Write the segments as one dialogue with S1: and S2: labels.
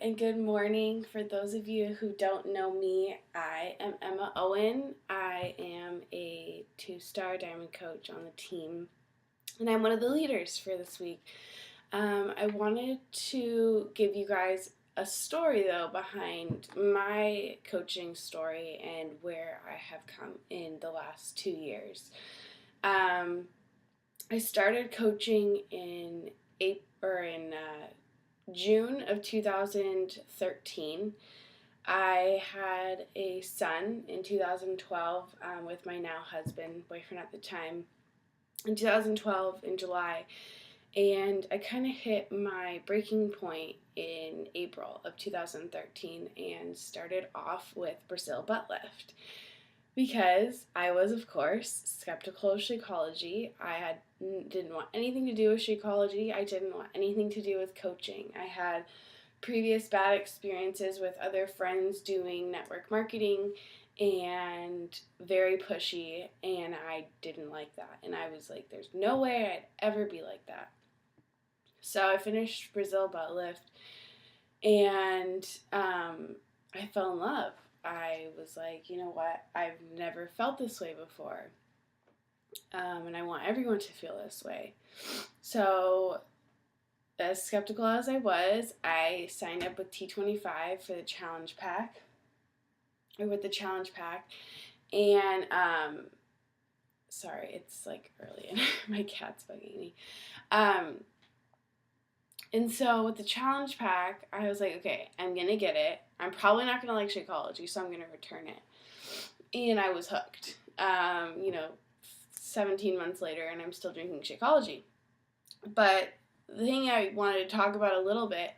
S1: and good morning. For those of you who don't know me, I am Emma Owen. I am a two-star diamond coach on the team, and I'm one of the leaders for this week. I wanted to give you guys a story, though, behind my coaching story and where I have come in the last 2 years. I started coaching in June of 2013. I had a son in 2012 with my now husband, boyfriend at the time, in 2012 in July. And I kind of hit my breaking point in April of 2013 and started off with Brazil butt lift. Because I was, of course, skeptical of Shakeology. Didn't want anything to do with Shakeology. I didn't want anything to do with coaching. I had previous bad experiences with other friends doing network marketing and very pushy, and I didn't like that. And I was like, there's no way I'd ever be like that. So I finished Brazil butt lift, and I fell in love. I was like, you know what, I've never felt this way before, and I want everyone to feel this way. So, as skeptical as I was, I signed up with T25 for the challenge pack, and sorry, it's like early and my cat's bugging me. And so with the challenge pack, I was like, okay, I'm going to get it. I'm probably not going to like Shakeology, so I'm going to return it. And I was hooked, 17 months later, and I'm still drinking Shakeology. But the thing I wanted to talk about a little bit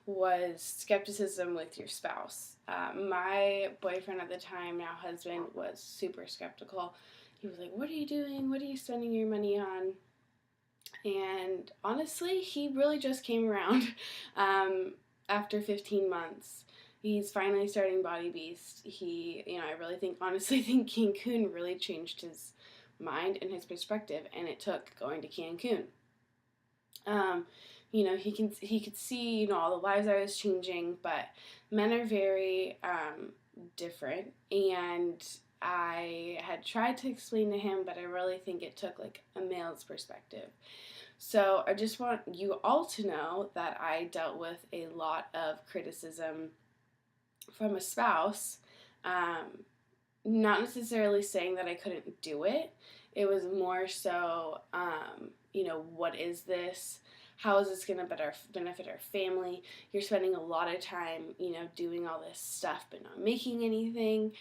S1: was skepticism with your spouse. My boyfriend at the time, now husband, was super skeptical. He was like, what are you doing? What are you spending your money on? And honestly, he really just came around after 15 months. He's finally starting Body Beast. I really think Cancun really changed his mind and his perspective, and it took going to Cancun. He could see, all the lives I was changing, but men are very different, and I had tried to explain to him, but I really think it took like a male's perspective. So I just want you all to know that I dealt with a lot of criticism from a spouse, not necessarily saying that I couldn't do it. It was more so, what is this? How is this going to benefit our family? You're spending a lot of time, doing all this stuff but not making anything.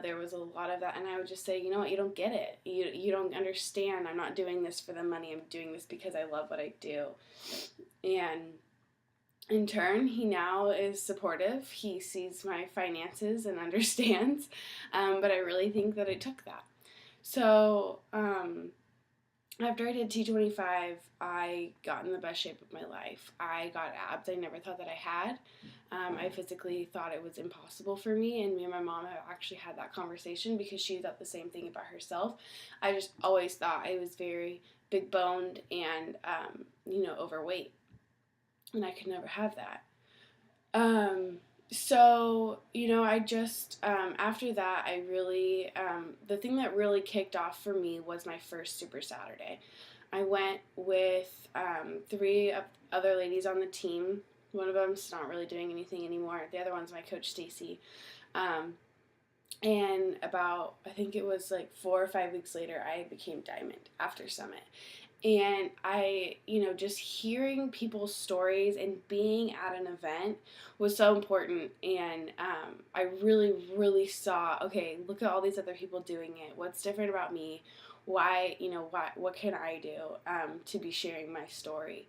S1: There was a lot of that, and I would just say, you know what, you don't get it. You don't understand. I'm not doing this for the money. I'm doing this because I love what I do. And in turn, he now is supportive. He sees my finances and understands, but I really think that it took that. So, after I did T25, I got in the best shape of my life. I got abs I never thought that I had. I physically thought it was impossible for me, and me and my mom have actually had that conversation because she thought the same thing about herself. I just always thought I was very big-boned and, overweight, and I could never have that. I just, after that, I really, the thing that really kicked off for me was my first Super Saturday. I went with 3 other ladies on the team. One of them's not really doing anything anymore. The other one's my coach, Stacy. And about, I think it was like 4 or 5 weeks later, I became Diamond after Summit. And I, just hearing people's stories and being at an event was so important. And I really, really saw, okay, look at all these other people doing it. What's different about me? Why, what can I do to be sharing my story?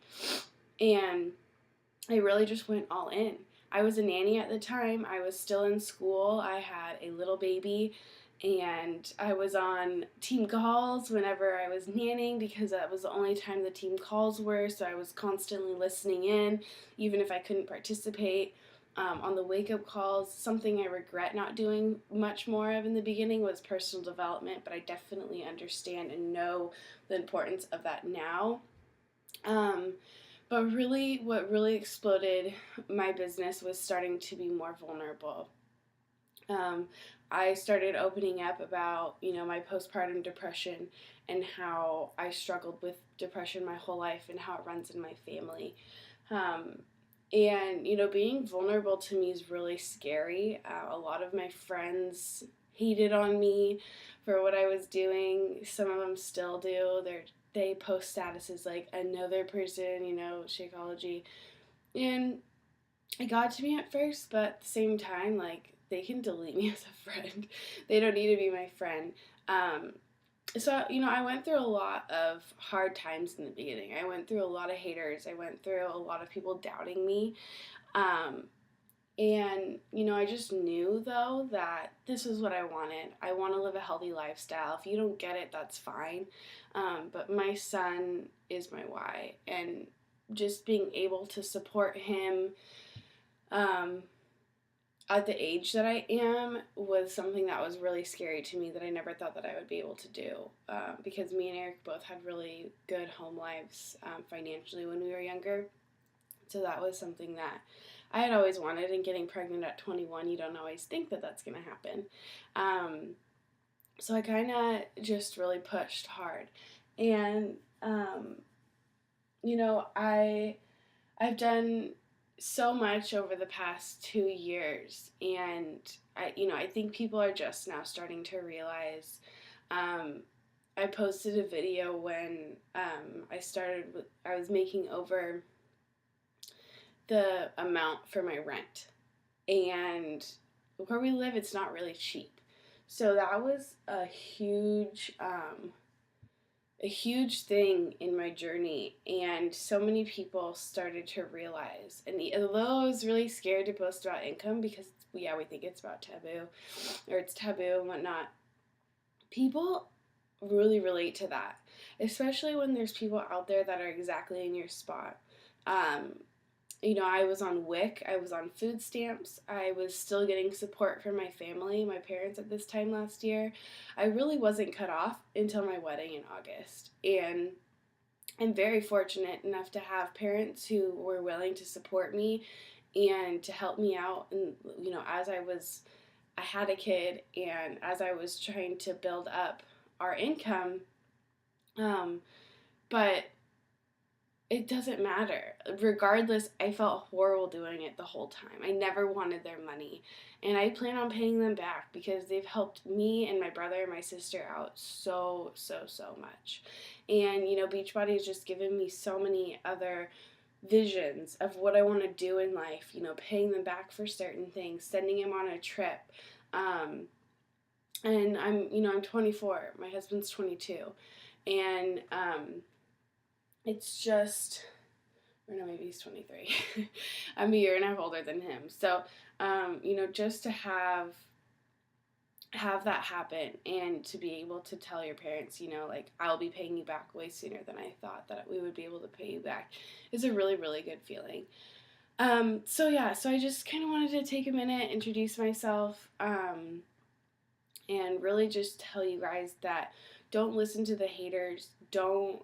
S1: And I really just went all in. I was a nanny at the time. I was still in school. I had a little baby. And I was on team calls whenever I was nannying because that was the only time the team calls were, so I was constantly listening in, even if I couldn't participate. On the wake-up calls, something I regret not doing much more of in the beginning was personal development, but I definitely understand and know the importance of that now. But really, what really exploded my business was starting to be more vulnerable. Um, I started opening up about, my postpartum depression and how I struggled with depression my whole life and how it runs in my family. Um, and, being vulnerable to me is really scary. A lot of my friends hated on me for what I was doing. Some of them still do. They post statuses like another person, Shakeology. And it got to me at first, but at the same time, like, they can delete me as a friend. They don't need to be my friend. Um, so, I went through a lot of hard times in the beginning. I went through a lot of haters. I went through a lot of people doubting me. Um, and, I just knew, though, that this is what I wanted. I want to live a healthy lifestyle. If you don't get it, that's fine. But my son is my why. And just being able to support him um, at the age that I am was something that was really scary to me that I never thought that I would be able to do, because me and Eric both had really good home lives financially when we were younger. So that was something that I had always wanted, and getting pregnant at 21, you don't always think that that's going to happen. So I kind of just really pushed hard. And, I've done so much over the past 2 years, and I think people are just now starting to realize. I posted a video when I was making over the amount for my rent, and where we live, it's not really cheap. So that was a huge thing in my journey, and so many people started to realize. And although I was really scared to post about income because, we think it's about taboo, or it's taboo and whatnot, people really relate to that, especially when there's people out there that are exactly in your spot. I was on WIC, I was on food stamps, I was still getting support from my family, my parents at this time last year. I really wasn't cut off until my wedding in August. And I'm very fortunate enough to have parents who were willing to support me and to help me out. And, as I had a kid, and as I was trying to build up our income, but it doesn't matter. Regardless, I felt horrible doing it the whole time. I never wanted their money. And I plan on paying them back because they've helped me and my brother and my sister out so, so, so much. And, Beachbody has just given me so many other visions of what I want to do in life, paying them back for certain things, sending them on a trip. And I'm 24. My husband's 22. And, it's just, or no, maybe he's 23. I'm a year and a half older than him. So, just to have that happen, and to be able to tell your parents, like, I'll be paying you back way sooner than I thought that we would be able to pay you back, is a really, really good feeling. So I just kind of wanted to take a minute, introduce myself, and really just tell you guys that don't listen to the haters. Don't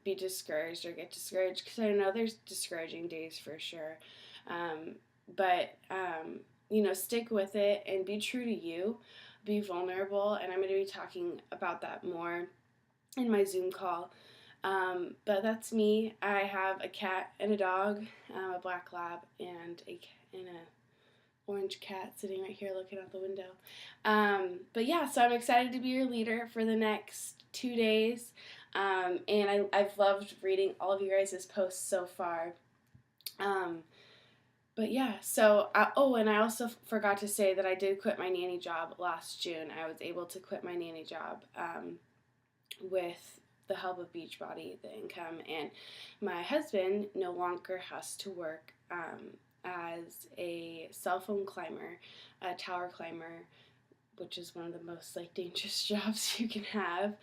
S1: be discouraged or get discouraged, because I know there's discouraging days for sure. But stick with it and be true to you. Be vulnerable, and I'm going to be talking about that more in my Zoom call. But that's me. I have a cat and a dog, a black lab, and a orange cat sitting right here looking out the window. So I'm excited to be your leader for the next 2 days. And I've loved reading all of you guys' posts so far. And I also forgot to say that I did quit my nanny job last June. I was able to quit my nanny job with the help of Beachbody, the income, and my husband no longer has to work as a cell phone climber, a tower climber, which is one of the most dangerous jobs you can have.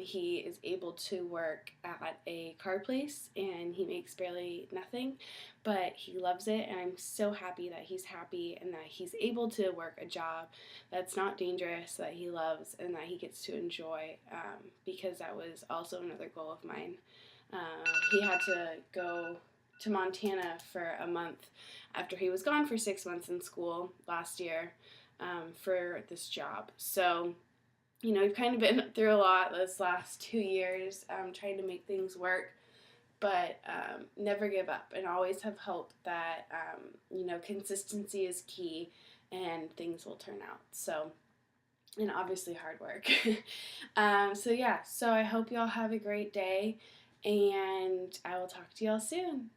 S1: He is able to work at a car place, and he makes barely nothing, but he loves it, and I'm so happy that he's happy and that he's able to work a job that's not dangerous, that he loves, and that he gets to enjoy, because that was also another goal of mine. He had to go to Montana for a month after he was gone for 6 months in school last year for this job. So, we've kind of been through a lot this last 2 years trying to make things work, but never give up and always have hope that, consistency is key and things will turn out. So, and obviously hard work. So I hope you all have a great day, and I will talk to y'all soon.